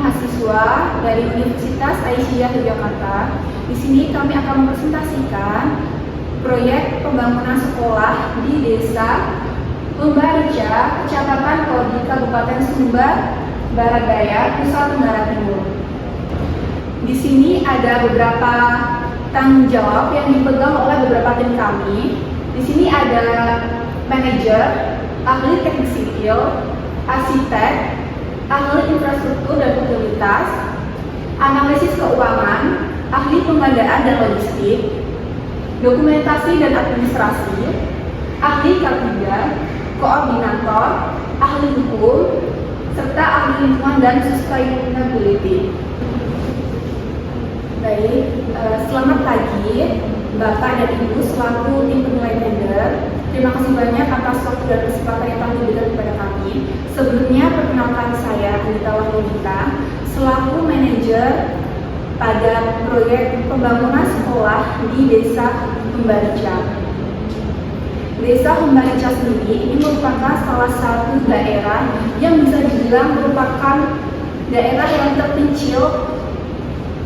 mahasiswa dari Universitas Aisyah Yogyakarta. Di sini kami akan mempresentasikan proyek pembangunan sekolah di Desa Pembarica, Kecamatan Kodi, Kabupaten Sumbar Barat Daya, Nusa Tenggara Timur. Di sini ada beberapa tanggung jawab yang dipegang oleh beberapa tim kami. Di sini ada manajer, ahli teknik sipil, arsitek, ahli infrastruktur dan utilitas, analisis keuangan, ahli pengadaan dan logistik, dokumentasi dan administrasi, ahli K3, koordinator, ahli hukum, serta ahli lingkungan dan sustainability. Baik, selamat pagi Bapak dan Ibu selaku tim penilai tender. Terima kasih banyak atas waktu dan kesempatan yang telah diberikan kepada kami. Sebelumnya perkenalkan saya Anita Wahyudita selaku manajer pada proyek pembangunan sekolah di Desa Pembarica. Desa Pembarica sendiri ini merupakan salah satu daerah yang bisa dibilang merupakan daerah yang terpencil,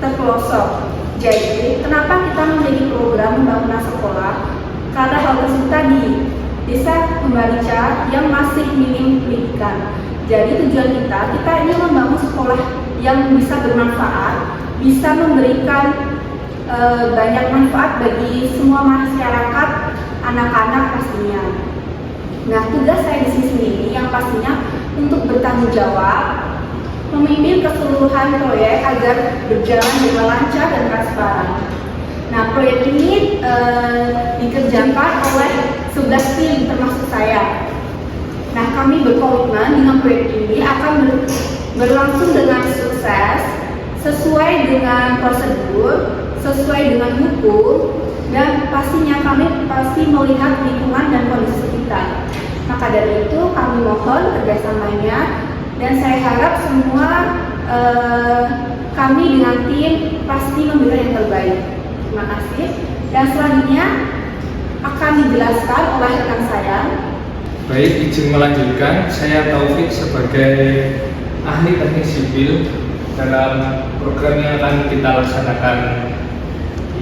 terpelosok. Jadi, kenapa kita memiliki program pembangunan sekolah? Karena hal tersebut tadi, Desa Pembarica yang masih minim pendidikan. Jadi tujuan kita ini membangun sekolah yang bisa bermanfaat, bisa memberikan banyak manfaat bagi semua masyarakat, anak-anak pastinya. Nah, tugas saya di sini sendiri yang pastinya untuk bertanggung jawab, memimpin keseluruhan proyek agar berjalan dengan lancar dan transparan. Nah, proyek ini dikerjakan oleh 11 tim termasuk saya. Nah, kami berkomitmen dengan proyek ini akan berlangsung dengan sukses, sesuai dengan prosedur, sesuai dengan hukum, dan pastinya kami pasti melihat lingkungan dan kondisi sekitar. Maka dari itu kami mohon kerjasamanya. Dan saya harap semua kami dengan tim pasti memberikan yang terbaik. Terima kasih. Dan selanjutnya akan dijelaskan oleh rekan saya. Baik, izin melanjutkan. Saya Taufik sebagai ahli teknik sipil dalam program yang akan kita laksanakan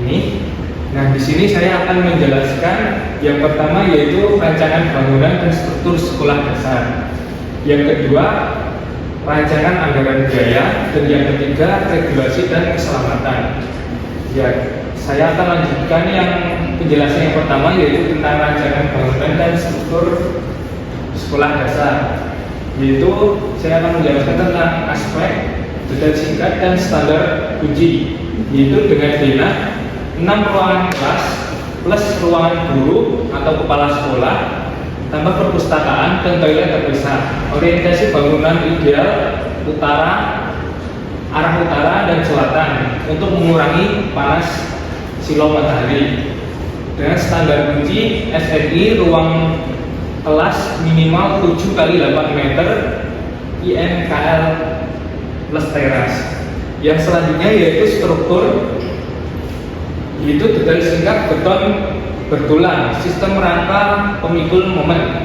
ini. Nah, di sini saya akan menjelaskan yang pertama yaitu rancangan bangunan dan struktur sekolah dasar. Yang kedua, rancangan anggaran biaya, dan yang ketiga regulasi dan keselamatan. Ya, saya akan lanjutkan yang penjelasan yang pertama yaitu tentang rancangan bangunan dan struktur sekolah dasar. Yaitu saya akan menjelaskan tentang aspek detail singkat dan standar uji, yaitu dengan zona 6 ruangan kelas plus ruangan guru atau kepala sekolah, tambah perpustakaan dan toilet terpisah. Orientasi bangunan ideal arah utara dan selatan untuk mengurangi panas silau matahari. Dengan standar uji SNI ruang kelas minimal 7 x 8 meter INKL plus teras. Yang selanjutnya yaitu struktur, yaitu detail singkat beton bertulang, sistem rangka pemikul momen.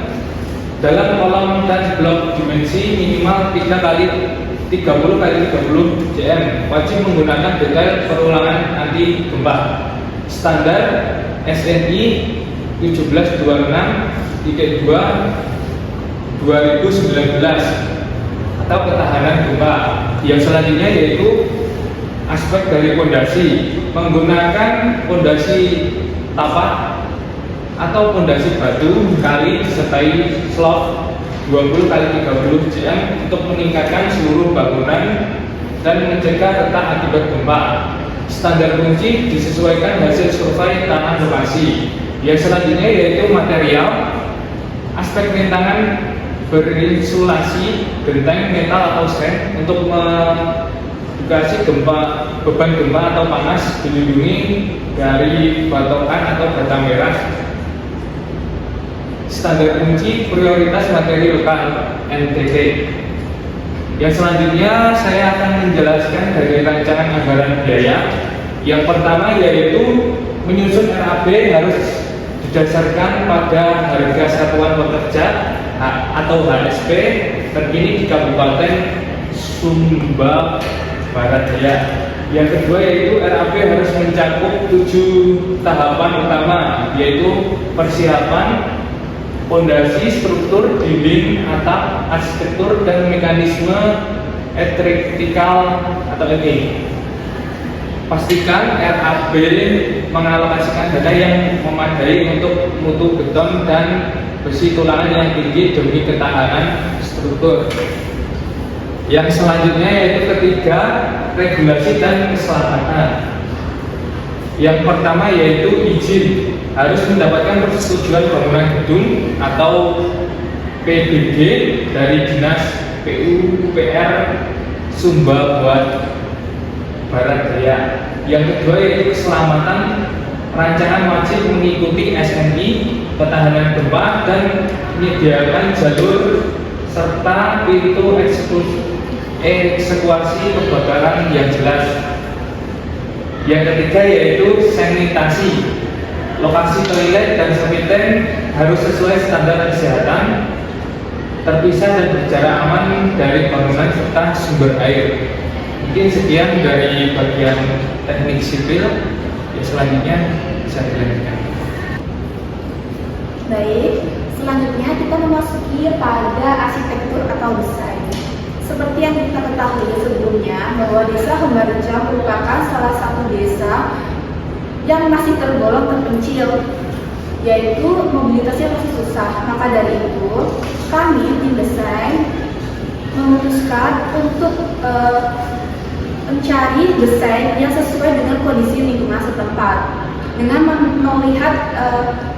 Dalam kolom dan blok dimensi minimal 3 x 30 x 30 cm, wajib menggunakan detail perulangan anti gempa. Standar SNI 1726-2 2019 atau ketahanan gempa. Yang selanjutnya yaitu aspek dari pondasi, menggunakan pondasi tapak atau pondasi batu kali disertai slop 20 x 30 cm untuk meningkatkan seluruh bangunan dan mencegah retak akibat gempa. Standar kunci disesuaikan hasil survei tanah lokasi. Yang selanjutnya yaitu material, aspek rintangan berinsulasi, genteng metal atau seng untuk mengatasi beban gempa atau panas, dilindungi dari batokan atau bata merah. Standar kunci prioritas materi lokal NTT. Yang selanjutnya saya akan menjelaskan dari rancangan anggaran biaya. Yang pertama yaitu menyusun RAB harus didasarkan pada harga satuan pekerja atau HSP terkini di Kabupaten Sumba Barat Daya. Yang kedua yaitu RAP harus mencakup 7 tahapan utama, yaitu persiapan, fondasi, struktur, dinding, atap, arsitektur, dan mekanisme elektrikal atau LE. Pastikan RAP mengalokasikan dana yang memadai untuk mutu beton dan besi tulangan yang tinggi demi ketahanan struktur. Yang selanjutnya yaitu ketiga, regulasi dan keselamatan. Yang pertama yaitu izin, harus mendapatkan persetujuan bangunan gedung atau PBG dari Dinas PUPR Sumba Barat Daya. Yang kedua yaitu keselamatan, rancangan wajib mengikuti SNI, ketahanan gempa, dan menyediakan jalur serta pintu eksekusi kebakaran yang jelas. Yang ketiga yaitu sanitasi, lokasi toilet dan sanitasi harus sesuai standar kesehatan, terpisah dan berjarak aman dari bangunan serta sumber air. Mungkin sekian dari bagian teknik sipil. Ya, selanjutnya bisa dilanjutkan. Baik, selanjutnya kita memasuki pada arsitektur atau desain. Seperti yang kita ketahui sebelumnya, bahwa desa Hembarja merupakan salah satu desa yang masih tergolong terpencil, yaitu mobilitasnya masih susah. Maka dari itu, kami tim desain memutuskan untuk mencari desain yang sesuai dengan kondisi lingkungan setempat, dengan melihat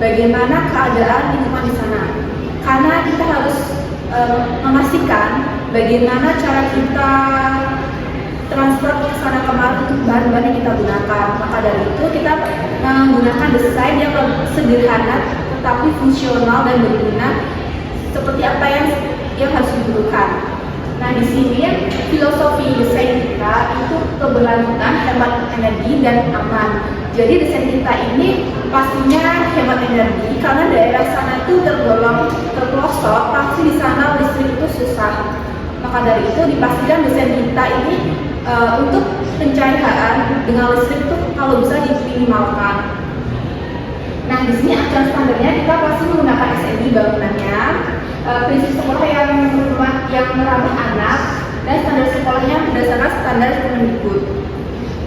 bagaimana keadaan lingkungan di sana. Karena kita harus memastikan bagaimana cara kita transfer ke sana kemari untuk bahan-bahan yang kita gunakan. Maka dari itu kita menggunakan desain yang sederhana tetapi fungsional dan berguna seperti apa yang harus dibutuhkan. Nah, di sini filosofi desain kita itu keberlanjutan, hemat energi, dan aman. Jadi desain kita ini pastinya hemat energi karena daerah sana itu tergolong terpelosok, pasti di sana listrik itu susah. Maka dari itu dipastikan desain kita ini untuk pencahayaan dengan listrik itu kalau bisa diminimalkan. Nah, di sini acuan standarnya kita pasti menggunakan SNI bangunannya, prinsip sekolah yang meramah anak, dan standar sekolahnya berdasarkan standar Kemendikbud.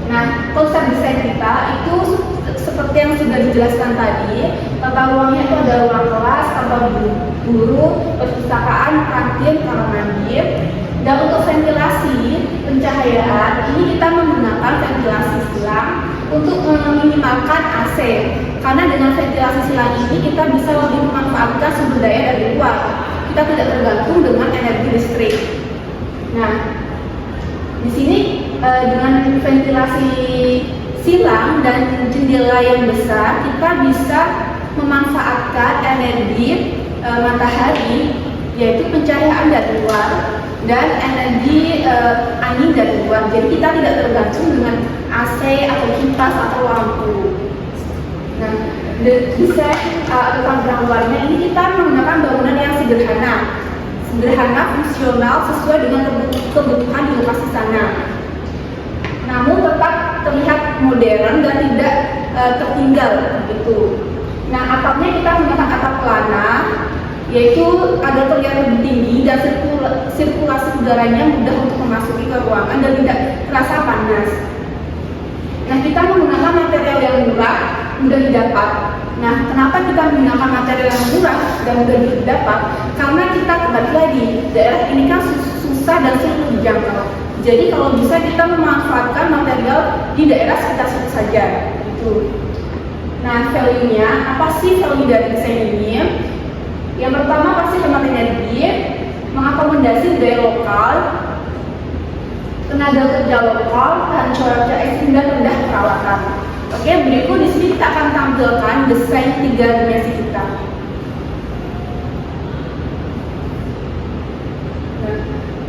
Nah, konsep desain kita itu seperti yang sudah dijelaskan tadi, tata ruangnya itu ada ruang kelas, kantor guru, perpustakaan, kantin, kamar mandi. Dan untuk ventilasi pencahayaan ini kita menggunakan ventilasi silang untuk meminimalkan AC. Karena dengan ventilasi silang ini kita bisa lebih memanfaatkan sumber daya dari luar. Kita tidak tergantung dengan energi listrik. Nah, di sini dengan ventilasi silang dan jendela yang besar, kita bisa memanfaatkan energi matahari, yaitu pencahayaan dari luar, dan energi angin dari luar. Jadi kita tidak tergantung dengan AC atau kipas atau lampu. Nah, desain atau tampilan luarnya ini kita menggunakan bangunan yang sederhana, fungsional, sesuai dengan kebutuhan di lokasi sana. Namun tetap terlihat modern dan tidak tertinggal gitu. Nah, atapnya kita menggunakan atap pelana, yaitu ada terlihat lebih tinggi dan sirkulasi udaranya mudah untuk memasuki ke ruangan dan tidak terasa panas. Nah, kita menggunakan material yang murah, mudah didapat. Nah, kenapa kita menggunakan material yang murah dan mudah didapat? Karena kita kembali lagi, daerah ini kan susah dan sulit dijangkau. Jadi kalau bisa kita memanfaatkan material di daerah sekitar situ saja. Gitu. Nah, value-nya, apa sih value dari desain ini? Yang pertama pasti hemat energi, mengakomodasi budaya lokal, tenaga kerja lokal, dan cuaca ekstrim dan rendah perawatan. Oke, berikut di sini kita akan tampilkan desain 3 dimensi kita. Nah,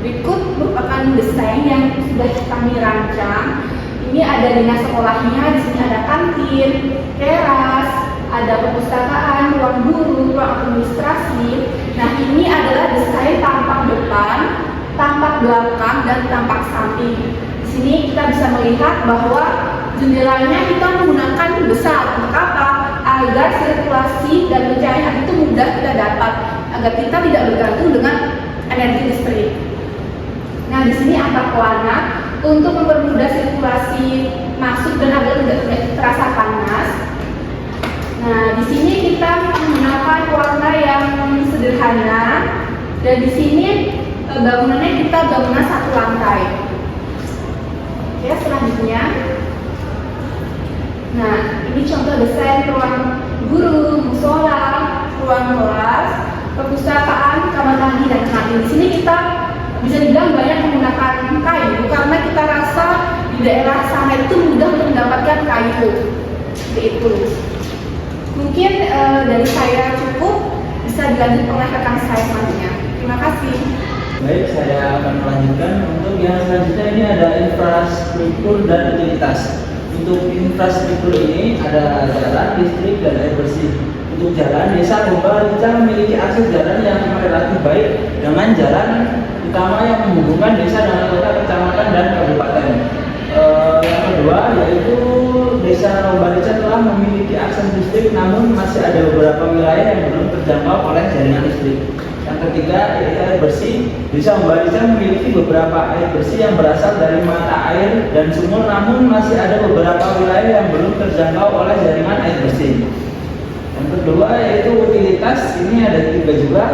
berikut merupakan desain yang sudah kami rancang. Ini ada dinas sekolahnya, di sini ada kantin, teras, ada perpustakaan, ruang guru, ruang administrasi. Nah, ini adalah desain tampak depan, tampak belakang, dan dari tampak samping. Di sini kita bisa melihat bahwa jendelanya kita menggunakan besar. Untuk apa? Agar sirkulasi dan pencahayaan itu mudah kita dapat, agar kita tidak bergantung dengan energi listrik. Nah, di sini atap pelana untuk mempermudah sirkulasi masuk dan agar tidak terasa panas. Nah, di sini kita menggunakan warna yang sederhana, dan di sini bangunannya kita bangunan satu lantai. Oke, selanjutnya. Nah, ini contoh desain ruang guru, musola, ruang kelas, perpustakaan, kamar mandi, dan kantin. Di sini kita bisa dibilang banyak menggunakan kayu karena kita rasa di daerah sana itu mudah untuk mendapatkan kayu. Seperti itu. Mungkin dari saya cukup, bisa dilanjut oleh rekan saya selanjutnya. Terima kasih. Baik, saya akan melanjutkan. Untuk yang selanjutnya ini ada infrastruktur dan utilitas. Untuk infrastruktur ini ada jalan, listrik, dan air bersih. Untuk jalan, Desa Bombarenca memiliki akses jalan yang relatif baik dengan jalan utama yang menghubungkan desa dengan kota, kecamatan, dan kabupaten. Yang kedua yaitu Desa Bombarenca telah memiliki akses listrik, namun masih ada beberapa wilayah yang belum terjangkau oleh jaringan listrik. Yang ketiga yaitu air bersih. Desa Bombarenca memiliki beberapa air bersih yang berasal dari mata air dan sumur, namun masih ada beberapa wilayah yang belum terjangkau oleh jaringan air bersih. Yang kedua yaitu utilitas. Ini ada 3 juga.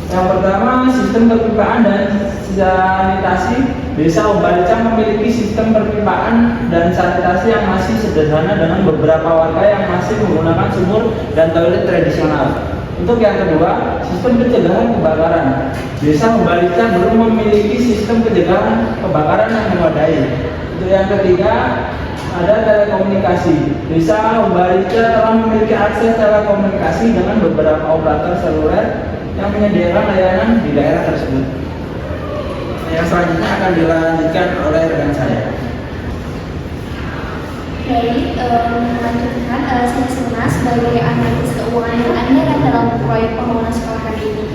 Yang pertama, sistem perpipaan dan sanitasi. Desa Bombarenca memiliki sistem perpipaan dan sanitasi yang masih sederhana dengan beberapa warga yang masih menggunakan sumur dan toilet tradisional. Untuk yang kedua, sistem pencegahan kebakaran. Desa Bombarenca belum memiliki sistem pencegahan kebakaran yang memadai. Untuk yang ketiga, ada telekomunikasi. Desa Bombarenca telah memiliki akses telekomunikasi dengan beberapa operator seluler yang menyediakan layanan di daerah tersebut. Yang selanjutnya akan dilanjutkan oleh rekan saya. Baik, melanjutkan saya Sena sebagai analitis keuangan yang ada dalam proyek pembangunan sekolah hari ini.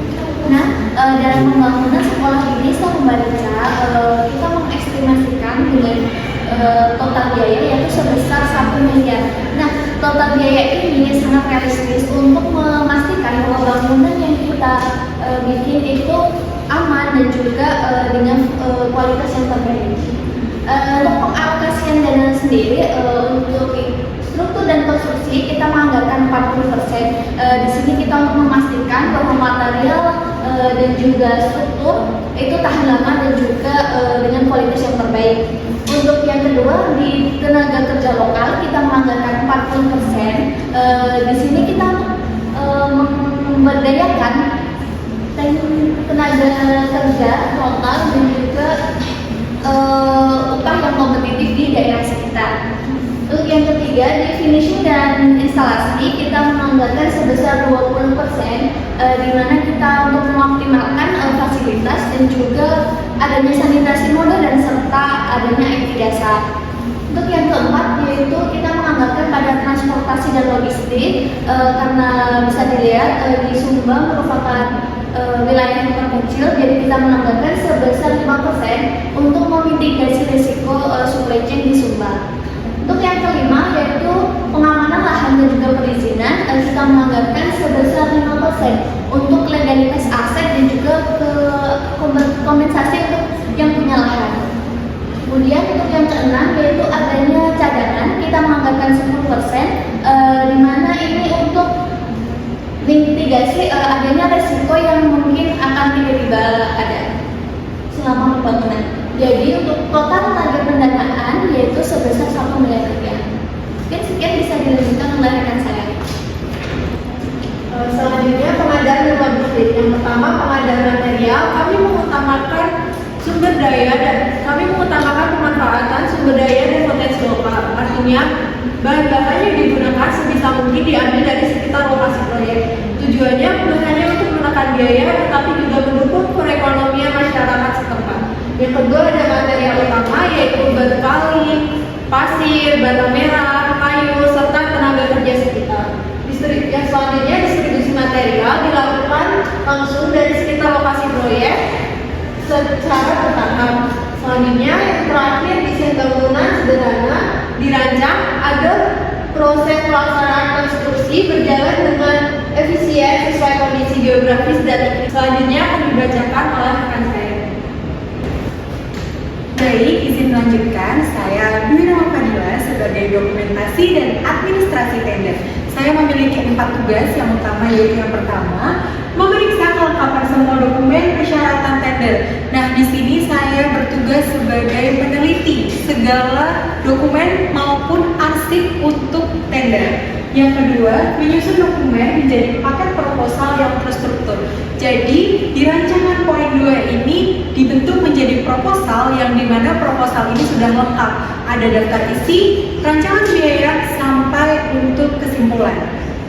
Nah, dalam pembangunan sekolah ini Desa Bombarenca kita mengestimasikan dengan total biaya yaitu sebesar 1 miliar. Nah, total biaya ini sangat realistis untuk memastikan bahwa bangunan yang kita bikin itu aman dan juga dengan kualitas yang terbaik. Untuk pengalokasian dana sendiri untuk struktur dan konstruksi kita menganggarkan 40%. Di sini kita untuk memastikan bahwa material dan juga struktur itu tahan lama dan juga dengan kualitas yang terbaik. Untuk yang kedua, di tenaga kerja lokal kita menganggarkan 40%. Di sini kita memberdayakan tenaga kerja lokal dan juga upah yang kompetitif di daerah sekitar. Untuk yang ketiga, di finishing dan instalasi kita menganggarkan sebesar 20%, di mana kita untuk mengoptimalkan fasilitas dan juga adanya sanitasi modern serta adanya IT dasar. Untuk yang keempat yaitu kita menganggarkan pada transportasi dan logistik, karena bisa dilihat di Sumba merupakan wilayah yang terkecil, jadi kita menganggarkan sebesar 5% untuk memitigasi risiko supply chain di Sumba. Untuk yang kelima yaitu pengamanan lahan dan juga perizinan, kita menganggarkan sebesar 5% untuk legalitas aset dan juga kompensasi untuk yang punya lahan. Kemudian untuk yang keenam yaitu adanya cadangan, kita menganggarkan 10%, di mana ini untuk mitigasi adanya resiko yang mungkin akan tiba-tiba ada selama pembangunan. Jadi untuk total target pendanaan yaitu sebesar 1 miliar rupiah. Mungkin sekian bisa dilanjutkan oleh rekan saya. Selanjutnya pengadaan dan logistik. Yang pertama pengadaan material, kami mengutamakan sumber daya dan kami mengutamakan pemanfaatan sumber daya dan potensi lokal. Artinya bahan-bahan yang digunakan sebisa mungkin diambil dari sekitar lokasi proyek. Tujuannya bukan hanya untuk menekan biaya, tetapi juga mendukung perekonomian masyarakat setempat. Yang kedua ada material utama yaitu batu kali, pasir, bata merah, kayu, serta tenaga kerja sekitar. Yang selanjutnya distribusi material dilakukan langsung dari sekitar lokasi proyek secara bertahap. berjalan dengan efisien sesuai kondisi geografis dan iklim. Selanjutnya akan dibacakan oleh rekan saya. Baik, izin melanjutkan. Saya Dwi Rahma Fadila sebagai dokumentasi dan administrasi tender. Saya memiliki 4 tugas yang utama, yaitu yang pertama, memeriksa kelengkapan semua dokumen persyaratan tender. Nah, di sini saya bertugas sebagai peneliti segala dokumen maupun arsip untuk tender. Yang kedua, menyusun dokumen menjadi paket proposal yang terstruktur. Jadi, di rancangan poin 2 ini dibentuk menjadi proposal yang dimana proposal ini sudah lengkap. Ada daftar isi, rancangan biaya, sampai untuk kesimpulan.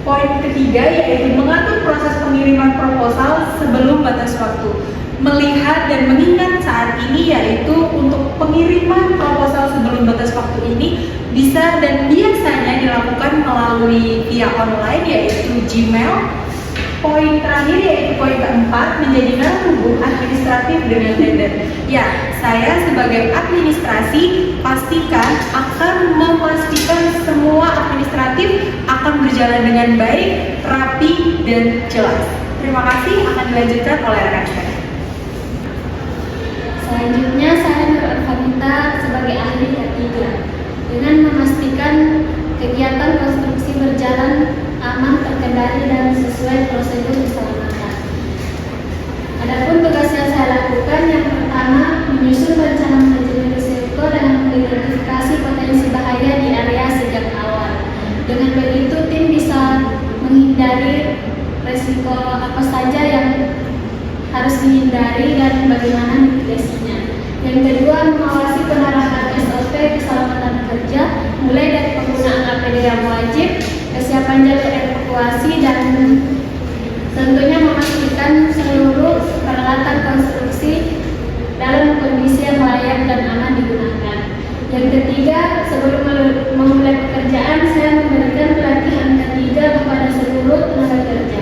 Poin ketiga yaitu mengatur proses pengiriman proposal sebelum batas waktu. Melihat dan mengingat saat ini yaitu untuk pengiriman proposal sebelum batas waktu ini bisa dan biasanya dilakukan melalui via online yaitu Gmail. Poin terakhir yaitu poin keempat menjadi hubung administratif dengan tender. Ya, saya sebagai administrasi pastikan akan memastikan semua administratif akan berjalan dengan baik, rapi, dan jelas. Terima kasih, akan dilanjutkan oleh rekan saya. Selanjutnya saya Nurul sebagai ahli ketiga dengan memastikan kegiatan konstruksi berjalan aman, terkendali, dan sesuai prosedur keselamatan. Adapun tugas yang saya lakukan yang pertama menyusun rencana manajemen risiko dengan mengidentifikasi potensi bahaya di area sejak awal. Dengan begitu tim bisa menghindari risiko apa saja yang harus dihindari dan bagaimana mitigasinya. Yang kedua, mengawasi penerapan SOP keselamatan kerja mulai dari penggunaan APD yang wajib, kesiapan jalur evakuasi, dan tentunya memastikan seluruh peralatan konstruksi dalam kondisi yang layak dan aman digunakan. Yang ketiga, sebelum memulai pekerjaan, saya memberikan pelatihan ketiga kepada seluruh tenaga kerja.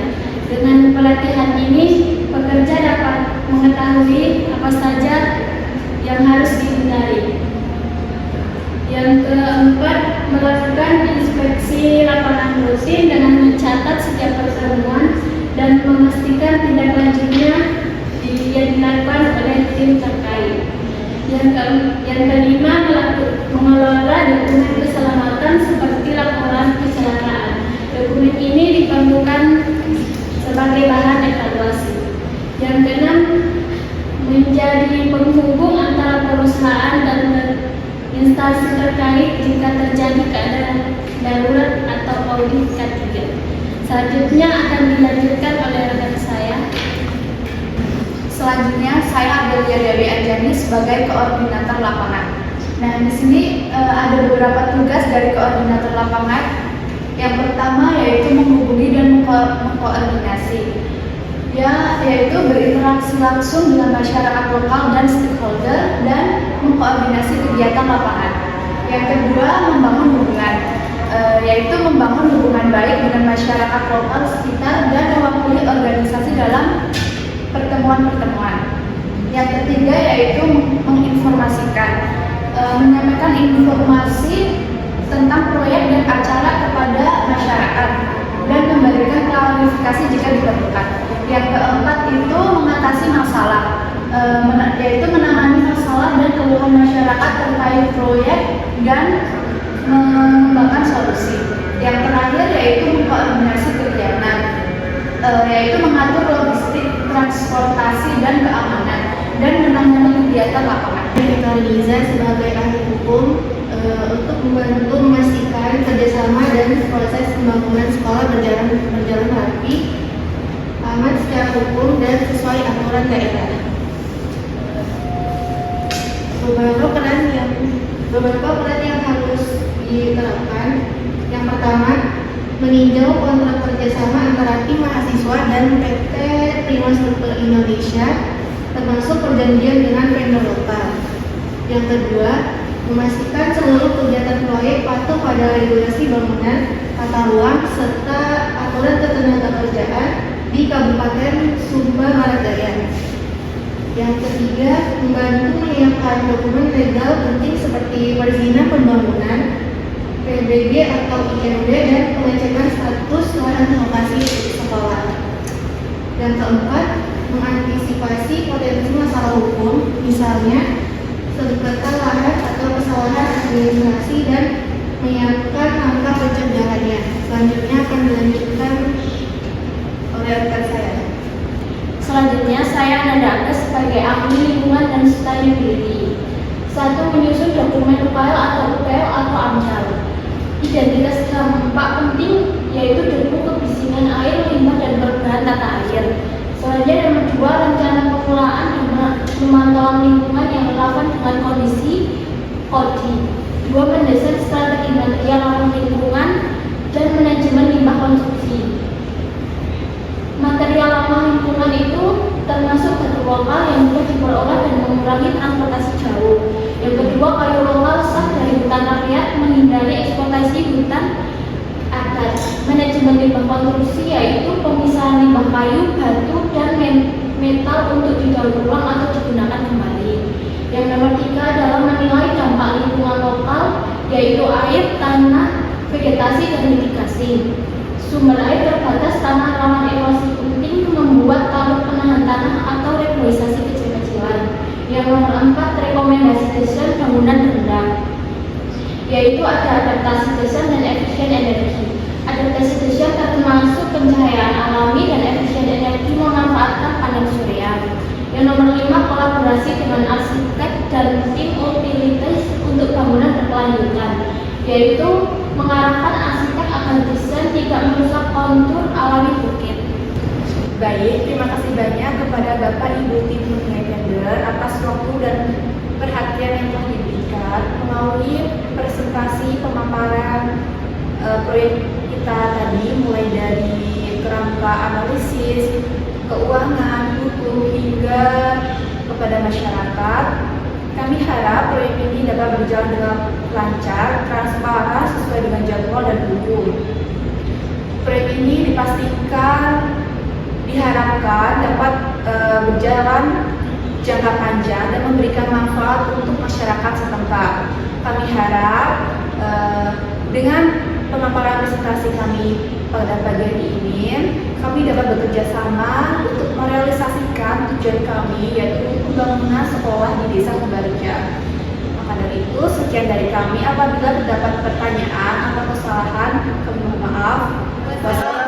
Dengan pelatihan ini, pekerja dapat mengetahui apa saja yang harus dihindari. Yang keempat, melakukan inspeksi lapangan rutin dengan mencatat setiap pertemuan dan memastikan tindak lanjutnya yang dilakukan oleh tim terkait. Yang kelima, mengelola dokumen keselamatan seperti laporan kecelakaan. Dokumen ini diperlukan sebagai bahan evaluasi. Yang keenam, menjadi penghubung antara perusahaan dan instansi terkait jika terjadi keadaan darurat atau audit K3. Selanjutnya akan dilanjutkan oleh rekan saya. Selanjutnya saya Adelia Dewi Anjani sebagai koordinator lapangan. Nah, di sini ada beberapa tugas dari koordinator lapangan. Yang pertama yaitu menghubungi dan mengkoordinasi, yaitu berinteraksi langsung dengan masyarakat lokal dan stakeholder dan mengkoordinasi kegiatan lapangan. Yang kedua, membangun hubungan, yaitu membangun hubungan baik dengan masyarakat lokal sekitar dan mewakili organisasi dalam pertemuan-pertemuan. Yang ketiga yaitu menginformasikan, menyampaikan informasi tentang proyek dan acara kepada masyarakat dan memberikan klarifikasi jika diperlukan. Yang keempat itu mengatasi masalah, yaitu menangani masalah dan keluhan masyarakat terkait proyek dan mengembangkan solusi. Yang terakhir yaitu mengkoordinasi kegiatan, yaitu mengatur logistik, transportasi, dan keamanan, dan menangani kegiatan lapangan. Liza sebagai ahli hukum untuk membantu memastikan kerjasama dan proses pembangunan sekolah berjalan rapi, aman secara hukum dan sesuai aturan daerah. Beberapa peran yang harus diterapkan. Yang pertama, meninjau kontrak kerjasama antara tim mahasiswa dan PT Prima Struktur Indonesia, termasuk perjanjian dengan vendor lokal. Yang kedua, memastikan seluruh kegiatan proyek patuh pada regulasi bangunan, tata ruang, serta aturan ketenagakerjaan di Kabupaten Sumba Barat Daya. Yang ketiga, membantu menyiapkan dokumen legal penting seperti perizinan pembangunan, PBB atau IMB, dan pengecekan status lahan lokasi sekolah. Dan keempat, mengantisipasi potensi masalah hukum, misalnya sengketa lahan atau kesalahan administrasi, dan menyiapkan langkah pencegahannya. Selanjutnya akan dilanjutkan oleh rekan saya. Selanjutnya, saya Ananda Akes sebagai ahli lingkungan dan sustainability. 1. Menyusun dokumen UPL atau UPL atau AMDAL. Identitas dampak penting yaitu debu, kebisingan air, limbah, dan perubahan tata air. Selanjutnya, nomor 2, rencana pengelolaan dan pemantauan lingkungan yang relevan dengan kondisi KODI. 2. Mendesain strategi material ramah lingkungan dan manajemen limbah konsumsi. Material ramah lingkungan itu termasuk batu lokal yang mudah diperolah dan mengurangi transportasi jauh. Yang kedua, kayu lokal sah dari hutan rakyat, menghindari eksploitasi hutan adat. Manajemen limbah konsumsi yaitu pemisahan limbah kayu, batu, dan metal untuk didaur ulang atau digunakan kembali. Yang nomor 3 adalah menilai dampak lingkungan lokal yaitu air, tanah, vegetasi, dan mitigasi. Sumber air terbatas, tanah rawan erosi penting, membuat taluk penahan tanah atau reboisasi kecil-kecilan. Yang nomor 4, rekomendasi desain bangunan rendah, yaitu ada adaptasi desain dan efisien energi. Adaptasi desain termasuk pencahayaan alami dan efisien energi memanfaatkan panel surya. Yang nomor 5, kolaborasi dengan arsitek dan tim utilitas untuk bangunan berkelanjutan, yaitu mengarahkan arsitek agar desain tidak merusak kontur alami bukit. Baik, terima kasih banyak kepada Bapak Ibu tim penilai tender atas waktu dan perhatian yang telah diberikan melalui presentasi pemaparan proyek kita tadi, mulai dari kerangka analisis, keuangan, hukum, hingga kepada masyarakat. Kami harap proyek ini dapat berjalan dengan lancar, transparan, sesuai dengan jadwal dan hukum. Proyek ini diharapkan dapat berjalan jangka panjang dan memberikan manfaat untuk masyarakat setempat. Kami harap dengan pemaparan presentasi kami pada pagi ini, kami dapat bekerja sama untuk merealisasikan tujuan kami, yaitu pembangunan sekolah di Desa Kumbareja. Maka dari itu, sekian dari kami. Apabila terdapat pertanyaan atau kesalahan, kami mohon maaf. Wassalamualaikum.